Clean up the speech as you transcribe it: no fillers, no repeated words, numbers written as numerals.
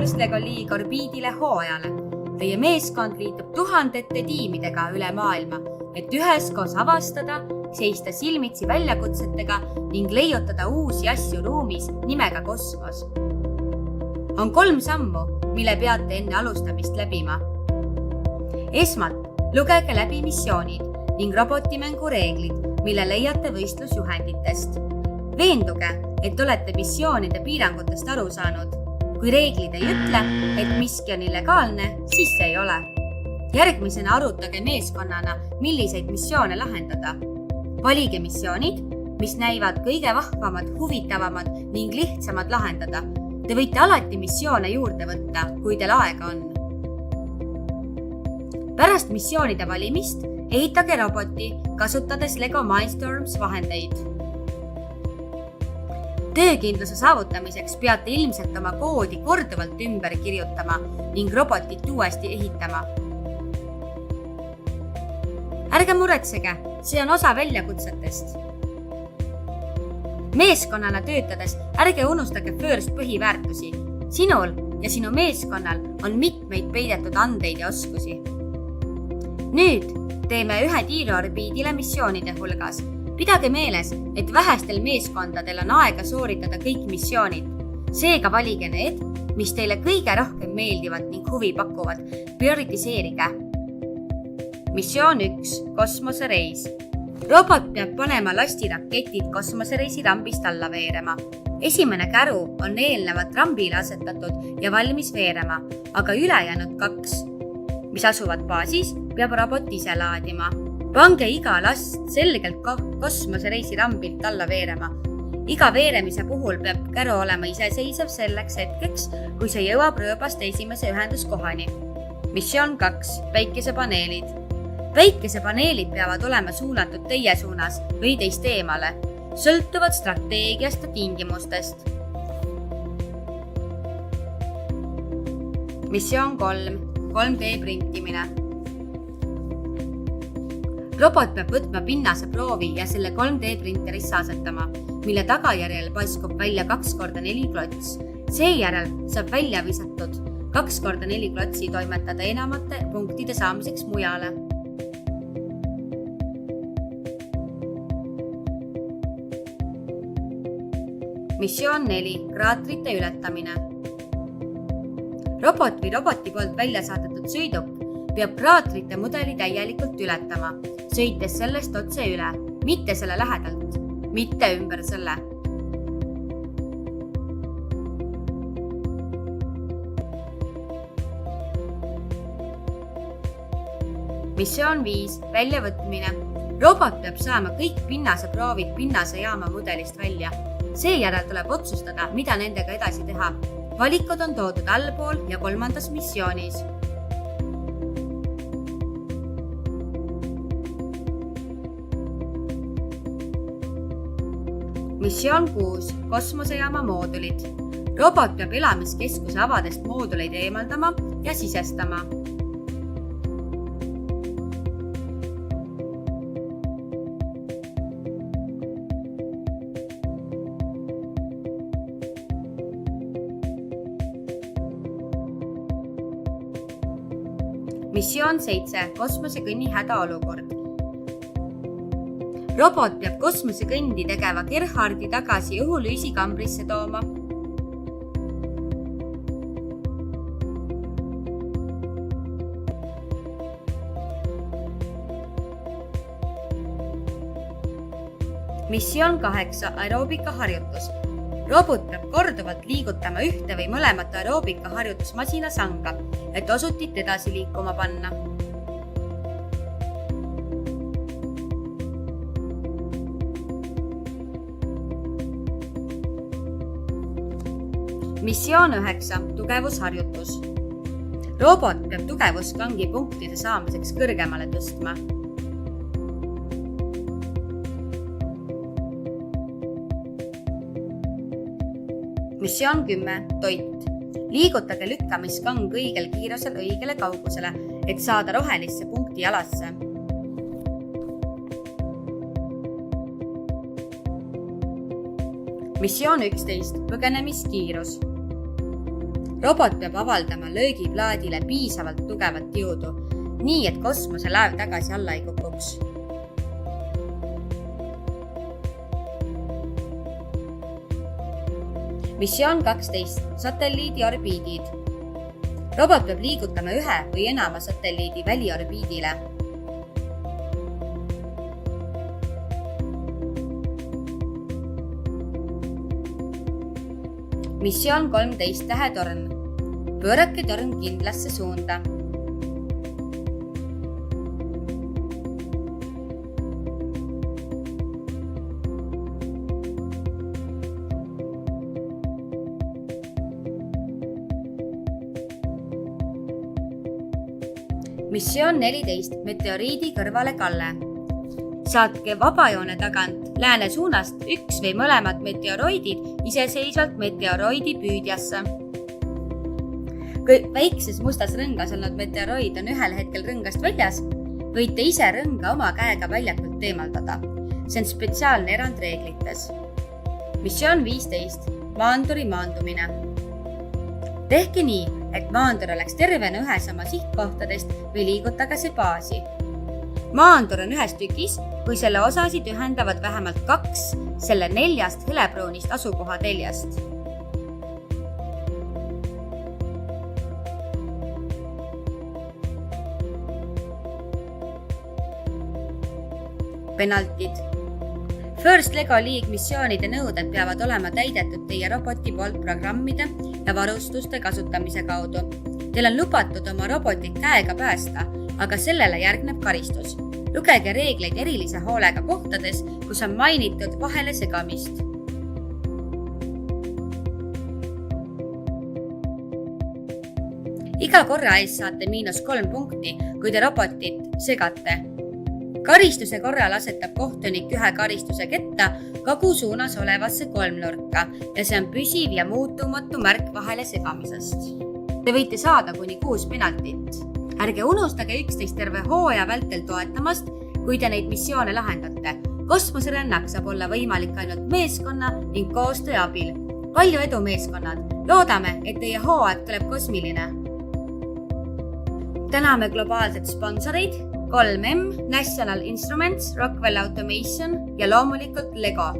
Masters Lego League orbiidile hooajale. Teie meeskond liitub tuhandete tiimidega üle maailma, et üheskoos avastada, seista silmitsi väljakutsetega ning leiutada uusi asju ruumis nimega kosmos. On 3 sammu, mille peate enne alustamist läbima. Esmalt lugege läbi missioonid ning robotimängu reeglid, mille leiate võistlusjuhenditest. Veenduge, et olete missioonide piirangutest aru saanud. Kui reeglid ei ütle, et miski on illegaalne, siis see ei ole. Järgmisena arutage meeskonnana, milliseid missioone lahendada. Valige missioonid, mis näivad kõige vahvamad, huvitavamad ning lihtsamad lahendada. Te võite alati missioone juurde võtta, kui teil aega on. Pärast missioonide valimist ehitage roboti, kasutades Lego Mindstorms vahendeid. Töökindluse saavutamiseks peate ilmselt oma koodi korduvalt ümber kirjutama ning robotit uuesti ehitama. Ärge muretsege, see on osa väljakutsetest. Meeskonnana töötades ärge unustage FIRST põhiväärtusi. Sinul ja sinu meeskonnal on mitmeid peidetud andeid ja oskusi. Nüüd teeme ühe tiiruorbiidile missioonide hulgas. Pidage meeles, et vähestel meeskondadel on aega sooritada kõik missioonid. Seega valige need, mis teile kõige rohkem meeldivad ning huvi pakuvad. Prioritiseerige. Missioon 1. Kosmosereis. Robot peab panema lastiraketid kosmosereisi rambist alla veerema. Esimene käru on eelnevalt rambile asetatud ja valmis veerema, aga ülejäänud 2, mis asuvad baasis, peab robot ise laadima. Pange iga last selgelt kosmosereisi rambilt alla veerema. Iga veeremise puhul peab käru olema iseseisev selleks hetkeks, kui see jõuab rööbast esimese ühenduskohani. Missioon 2. Päikesepaneelid. Päikesepaneelid peavad olema suunatud teie suunas või teist eemale, sõltuvad strateegiast ja tingimustest. Missioon 3. 3D printimine. Robot peab võtma pinnase proovi ja selle 3D printerisse asetama, mille tagajärjel paiskub välja 2x4 klots. Seejärel saab välja visatud 2x4 klotsi toimetada enamate punktide saamiseks mujale. Missioon 4. Kraatrite ületamine. Robot või roboti poolt välja saadetud sõiduk peab kraatrite mudeli täielikult ületama, sõites sellest otse üle, mitte selle lähedalt, mitte ümber selle. Missioon 5. Väljavõtmine. Robot peab saama kõik pinnase proovid pinnasejaama mudelist välja. Seejärel tuleb otsustada, mida nendega edasi teha. Valikud on toodud allpool ja 3. missioonis. Missioon 6. Kosmosejaama moodulid. Robot peab elamiskeskuse avadest mooduleid eemaldama ja sisestama. Missioon 7. Kosmosekõnni hädaolukord. Robot peab kosmosekõndi tegeva Gerhardi tagasi õhulüüsikambrisse tooma. Missioon 8. Aeroobikaharjutus. Robot peab korduvalt liigutama ühte või mõlemat aeroobikaharjutusmasina sanga, et osutit edasi liikuma panna. Missioon 9. Tugevusharjutus. Robot peab tugevuskangi punktide saamiseks kõrgemale tõstma. Missioon 10. Toit. Liigutage lükkamiskang õigel kiirusel õigele kaugusele, et saada rohelisse punkti jalasse. Missioon 11. Põgenemiskiirus. robot peab avaldama löögiplaadile piisavalt tugevat jõudu, nii et kosmoselaev tagasi alla ei kukuks. Missioon 12. Satelliidi orbiidid. Robot peab liigutama ühe või enama satelliidi väliorbiidile. Missioon 13. Tähetorn. Pöörake torn kindlasse suunda. Missioon 14. Meteoriidi kõrvale kalle. Saatke vabajoone tagant lääne suunast üks või mõlemad meteoroidid iseseisvalt meteoroidi püüdjasse. Kui väikses mustas rõngas olnud meteoroid on ühel hetkel rõngast väljas, võite ise rõnga oma käega väljakult eemaldada. See on spetsiaalne erand reeglites. Missioon 15. Maanduri maandumine. Tehke nii, et maandur oleks tervena ühes oma sihtkohtadest või liigutage see baasi. Maandur on ühes tükis, kui selle osasid ühendavad vähemalt 2 selle 4 hõlepruunist asukoha teljest. Penaltid. First Lego League missioonide nõuded peavad olema täidetud teie roboti poolt programmide ja varustuste kasutamise kaudu. Teil on lubatud oma robotit käega päästa, aga sellele järgneb karistus. Lugege reegleid erilise hoolega kohtades, kus on mainitud vahele segamist. Iga korra ees saate -3 punkti, kui te robotit segate. Karistuse korral asetab kohtunik ühe karistuse ketta kagu suunas olevasse kolmnurka ja see on püsiv ja muutumatu märk vahele segamisest. Te võite saada kuni 6 penaltit. Ärge unustage üksteist terve hooaja vältel toetamast, kui te neid missioone lahendate. Kosmoserännak saab olla võimalik ainult meeskonna ning koostöö abil. Palju edu, meeskonnad! Loodame, et teie hooaeg tuleb kosmiline. Täname globaalset sponsoreid 3M, National Instruments, Rockwell Automation ja loomulikult Lego.